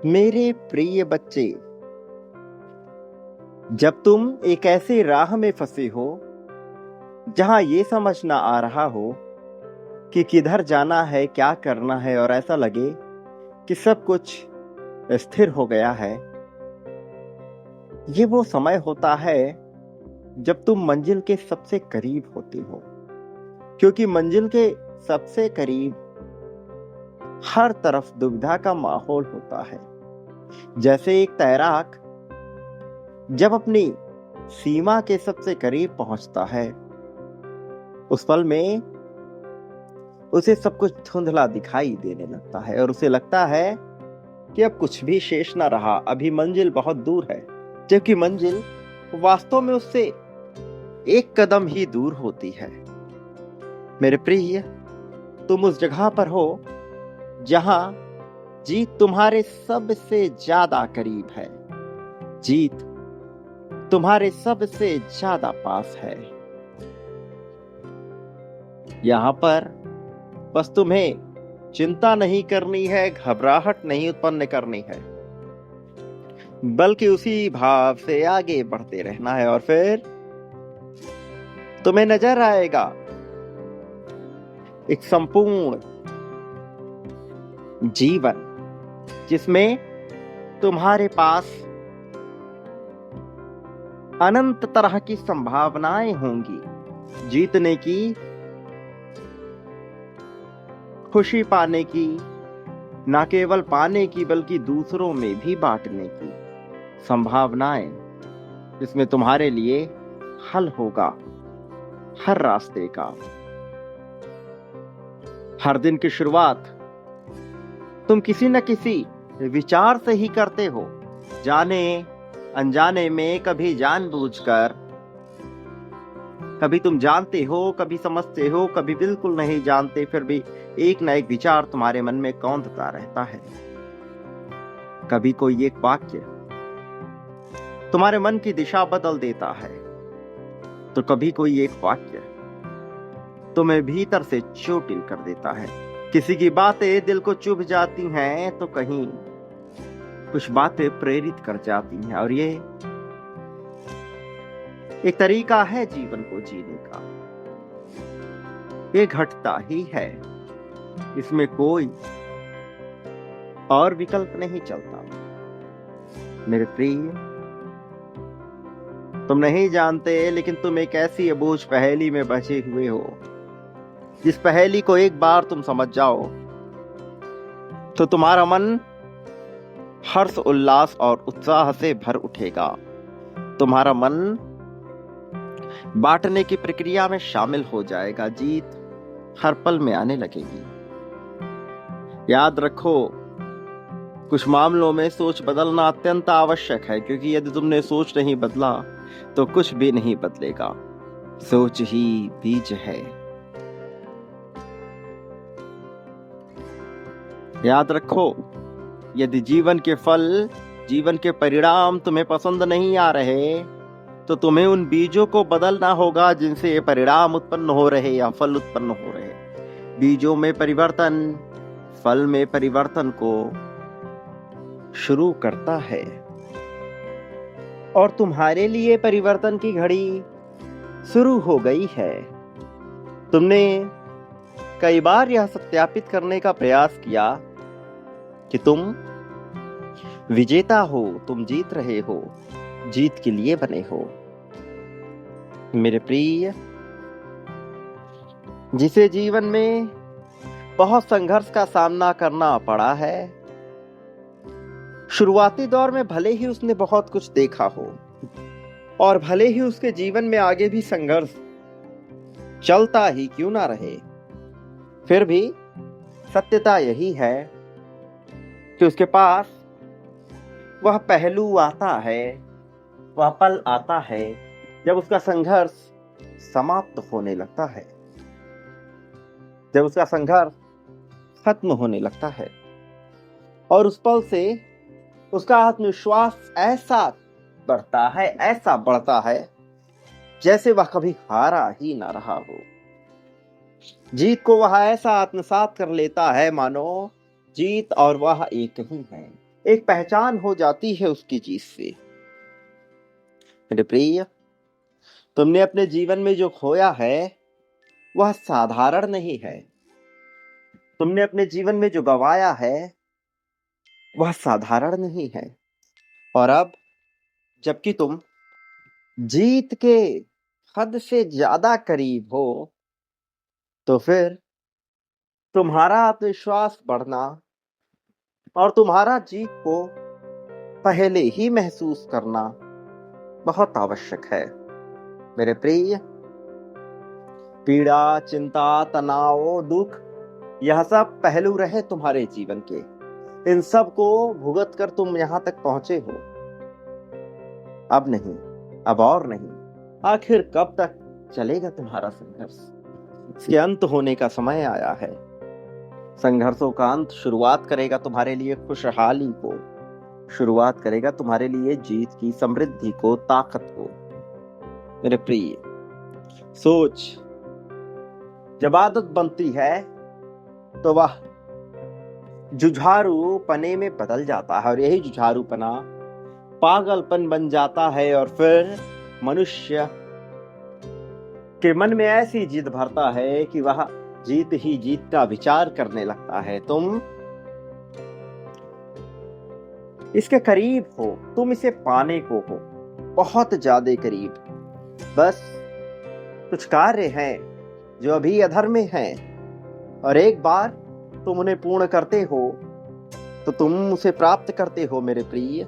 मेरे प्रिय बच्चे, जब तुम एक ऐसे राह में फंसे हो जहां ये समझ ना आ रहा हो कि किधर जाना है, क्या करना है, और ऐसा लगे कि सब कुछ स्थिर हो गया है, ये वो समय होता है जब तुम मंजिल के सबसे करीब होते हो। क्योंकि मंजिल के सबसे करीब हर तरफ दुविधा का माहौल होता है। जैसे एक तैराक जब अपनी सीमा के सबसे करीब पहुंचता है, उस पल में उसे सब कुछ धुंधला दिखाई देने लगता है और उसे लगता है कि अब कुछ भी शेष ना रहा, अभी मंजिल बहुत दूर है। जबकि मंजिल वास्तव में उससे एक कदम ही दूर होती है। मेरे प्रिय, तुम उस जगह पर हो जहां जीत तुम्हारे सबसे ज्यादा करीब है, जीत तुम्हारे सबसे ज्यादा पास है। यहां पर बस तुम्हें चिंता नहीं करनी है, घबराहट नहीं उत्पन्न करनी है, बल्कि उसी भाव से आगे बढ़ते रहना है। और फिर तुम्हें नजर आएगा एक संपूर्ण जीवन जिसमें तुम्हारे पास अनंत तरह की संभावनाएं होंगी, जीतने की, खुशी पाने की, ना केवल पाने की बल्कि दूसरों में भी बांटने की संभावनाएं, जिसमें तुम्हारे लिए हल होगा हर रास्ते का। हर दिन की शुरुआत तुम किसी न किसी विचार से ही करते हो, जाने अनजाने में, कभी जानबूझकर। कभी तुम जानते हो, कभी समझते हो, कभी बिल्कुल नहीं जानते, फिर भी एक न एक विचार तुम्हारे मन में कौंधता रहता है। कभी कोई एक वाक्य तुम्हारे मन की दिशा बदल देता है, तो कभी कोई एक वाक्य तुम्हें भीतर से चोटिल कर देता है। किसी की बातें दिल को चुभ जाती हैं, तो कहीं कुछ बातें प्रेरित कर जाती हैं। और ये एक तरीका है जीवन को जीने का, ये घटता ही है, इसमें कोई और विकल्प नहीं चलता। मेरे प्रिय, तुम नहीं जानते, लेकिन तुम एक ऐसी अबूझ पहेली में बचे हुए हो, जिस पहेली को एक बार तुम समझ जाओ तो तुम्हारा मन हर्ष, उल्लास और उत्साह से भर उठेगा। तुम्हारा मन बांटने की प्रक्रिया में शामिल हो जाएगा, जीत हर पल में आने लगेगी। याद रखो, कुछ मामलों में सोच बदलना अत्यंत आवश्यक है, क्योंकि यदि तुमने सोच नहीं बदला तो कुछ भी नहीं बदलेगा। सोच ही बीज है। याद रखो, यदि जीवन के फल, जीवन के परिणाम तुम्हें पसंद नहीं आ रहे, तो तुम्हें उन बीजों को बदलना होगा जिनसे ये परिणाम उत्पन्न हो रहे या फल उत्पन्न हो रहे। बीजों में परिवर्तन फल में परिवर्तन को शुरू करता है, और तुम्हारे लिए परिवर्तन की घड़ी शुरू हो गई है। तुमने कई बार यह सत्यापित करने का प्रयास किया कि तुम विजेता हो, तुम जीत रहे हो, जीत के लिए बने हो। मेरे प्रिय, जिसे जीवन में बहुत संघर्ष का सामना करना पड़ा है, शुरुआती दौर में भले ही उसने बहुत कुछ देखा हो, और भले ही उसके जीवन में आगे भी संघर्ष चलता ही क्यों ना रहे, फिर भी सत्यता यही है कि उसके पास वह पहलू आता है, वह पल आता है जब उसका संघर्ष समाप्त होने लगता है, जब उसका संघर्ष खत्म होने लगता है, और उस पल से उसका आत्मविश्वास ऐसा बढ़ता है, ऐसा बढ़ता है, जैसे वह कभी हारा ही ना रहा हो। जीत को वह ऐसा आत्मसात कर लेता है मानो जीत और वह एक ही है। एक पहचान हो जाती है उसकी चीज से। मेरे प्रिय, तुमने अपने जीवन में जो खोया है वह साधारण नहीं है। तुमने अपने जीवन में जो गंवाया है वह साधारण नहीं है। और अब जबकि तुम जीत के हद से ज्यादा करीब हो, तो फिर तुम्हारा आत्मविश्वास बढ़ना और तुम्हारा जीत को पहले ही महसूस करना बहुत आवश्यक है। मेरे प्रिय, पीड़ा, चिंता, तनाव, दुख, यह सब पहलू रहे तुम्हारे जीवन के। इन सब को भुगत कर तुम यहां तक पहुंचे हो। अब नहीं, अब और नहीं। आखिर कब तक चलेगा तुम्हारा संघर्ष? इसके अंत होने का समय आया है। संघर्षों का अंत शुरुआत करेगा तुम्हारे लिए खुशहाली को, शुरुआत करेगा तुम्हारे लिए जीत की, समृद्धि को, ताकत को। मेरे प्रिय, सोच, जब आदत बनती है तो वह जुझारू पने में बदल जाता है, और यही जुझारूपना पागलपन बन जाता है। और फिर मनुष्य के मन में ऐसी जिद भरता है कि वह जीत ही जीत का विचार करने लगता है। तुम इसके करीब हो, तुम इसे पाने को हो, बहुत ज्यादा करीब। बस कुछ कार्य हैं जो अभी अधर में हैं, और एक बार तुम उन्हें पूर्ण करते हो तो तुम उसे प्राप्त करते हो। मेरे प्रिय,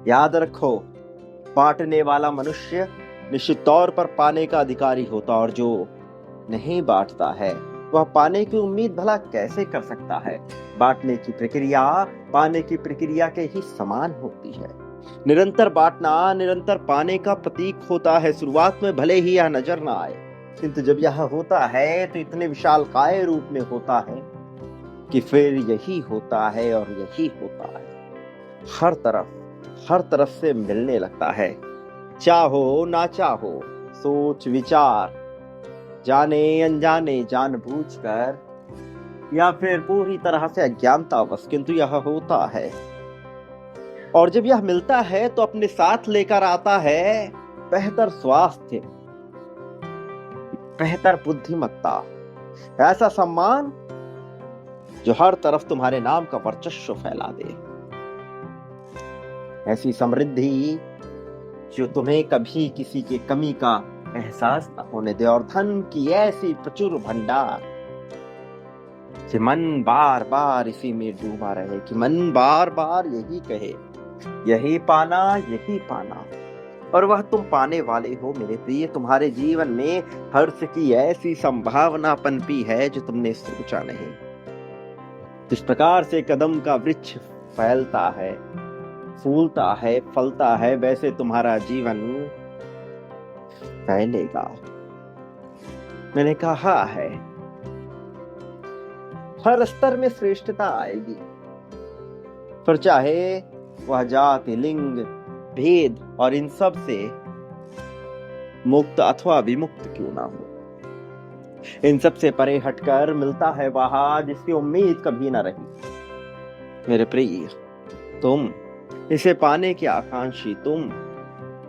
याद रखो, बांटने वाला मनुष्य निश्चित तौर पर पाने का अधिकारी होता, और जो नहीं बांटता है वह पाने की उम्मीद भला कैसे कर सकता है? बांटने की प्रक्रिया पाने की प्रक्रिया के ही समान होती है। निरंतर बांटना निरंतर पाने का प्रतीक होता है। शुरुआत में भले ही यह नजर ना आए, किंतु जब यह होता है तो इतने विशालकाय रूप में होता है कि फिर यही होता है और यही होता है। हर तरफ से मिलने लगता है। चाहो ना चाहो, सोच विचार, जाने अनजाने, जानबूझकर या फिर पूरी तरह से अज्ञानतावश, किंतु यह होता है। और जब यह मिलता है तो अपने साथ लेकर आता है बेहतर स्वास्थ्य, बेहतर बुद्धिमत्ता, ऐसा सम्मान जो हर तरफ तुम्हारे नाम का वर्चस्व फैला दे, ऐसी समृद्धि जो तुम्हें कभी किसी के कमी का एहसास न होने दे, और धन की ऐसी प्रचुर भंडार कि मन बार बार इसी में डूबा रहे, कि मन बार बार यही कहे, यही पाना, यही पाना। और वह तुम पाने वाले हो। मेरे प्रिय, तुम्हारे जीवन में हर्ष की ऐसी संभावना पनपी है जो तुमने सोचा नहीं। जिस प्रकार से कदम का वृक्ष फैलता है, फूलता है, फलता है, वैसे तुम्हारा जीवन फैलेगा। मैंने कहा है, हर स्तर में श्रेष्ठता आएगी, फिर चाहे वह जाति, लिंग, भेद और इन सब से मुक्त अथवा विमुक्त क्यों ना हो। इन सब से परे हटकर मिलता है वह जिसकी उम्मीद कभी ना रही। मेरे प्रिय, तुम इसे पाने के आकांक्षी, तुम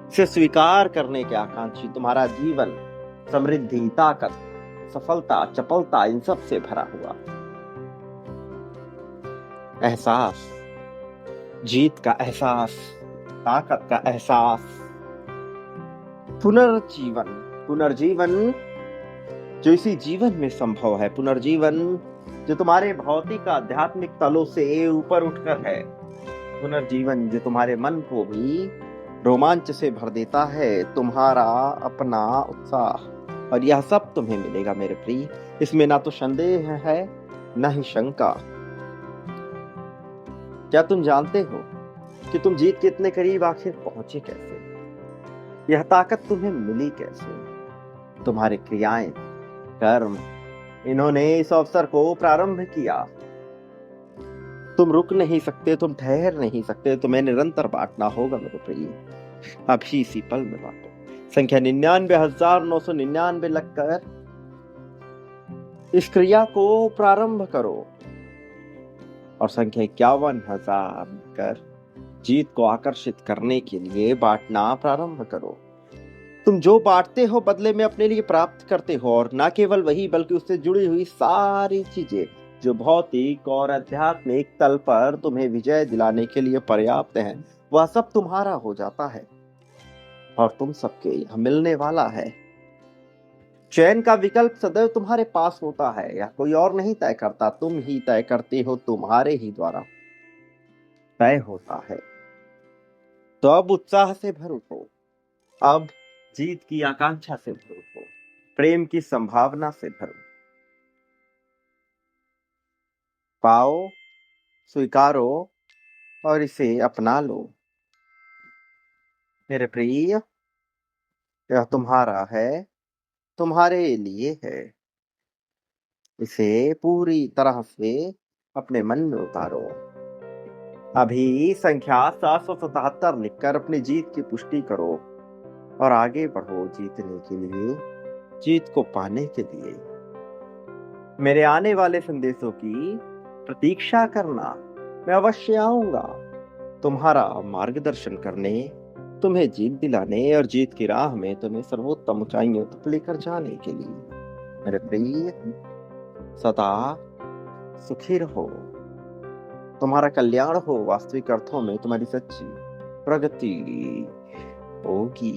इसे स्वीकार करने के आकांक्षी, तुम्हारा जीवन समृद्धि, ताकत, सफलता, चपलता, इन सब से भरा हुआ। एहसास, जीत का एहसास, ताकत का एहसास, पुनर्जीवन जो इसी जीवन में संभव है, पुनर्जीवन जो तुम्हारे भौतिक आध्यात्मिक तलों से ऊपर उठकर है, पुनर्जीवन जो तुम्हारे मन को भी रोमांच से भर देता है, तुम्हारा अपना उत्साह, और यह सब तुम्हें मिलेगा मेरे प्रिय। इसमें ना तो संदेह है ना ही शंका। क्या तुम जानते हो कि तुम जीत के इतने करीब आखिर पहुंचे कैसे? यह ताकत तुम्हें मिली कैसे? तुम्हारी क्रियाएं, कर्म, इन्होंने इस अवसर को प्रारंभ किया। तुम रुक नहीं सकते, तुम ठहर नहीं सकते, तुम्हें निरंतर बांटना होगा मेरे प्रिय। अभी इसी पल में बांटो। संख्या 99,999 लगकर इस क्रिया को प्रारंभ करो। और संख्या 51,000 कर जीत को आकर्षित करने के लिए बांटना प्रारंभ करो। तुम जो बांटते हो बदले में अपने लिए प्राप्त करते हो, और न केवल वही बल्कि उससे जुड़ी हुई सारी चीजें जो भौतिक और आध्यात्मिक तल पर तुम्हें विजय दिलाने के लिए पर्याप्त हैं, वह सब तुम्हारा हो जाता है और तुम सबके यहाँ मिलने वाला है। चयन का विकल्प सदैव तुम्हारे पास होता है, या कोई और नहीं तय करता, तुम ही तय करते हो, तुम्हारे ही द्वारा तय होता है। तो अब उत्साह से भर उठो, अब जीत की आकांक्षा से भर उठो, प्रेम की संभावना से भर उठो। पाओ, स्वीकारो और इसे अपना लो। मेरे प्रिय, यह तुम्हारा है, तुम्हारे लिए है। इसे पूरी तरह से अपने मन में उतारो। अभी संख्या 777 लिखकर अपनी जीत की पुष्टि करो और आगे बढ़ो जीतने के लिए, जीत को पाने के लिए। मेरे आने वाले संदेशों की प्रतीक्षा करना, मैं अवश्य आऊंगा तुम्हारा मार्गदर्शन करने, तुम्हें जीत दिलाने और जीत की राह में तुम्हें सर्वोत्तम ऊंचाइयों तक लेकर जाने के लिए। मेरे प्रिय, सदा सुखी रहो, तुम्हारा कल्याण हो, वास्तविक अर्थों में तुम्हारी सच्ची प्रगति होगी।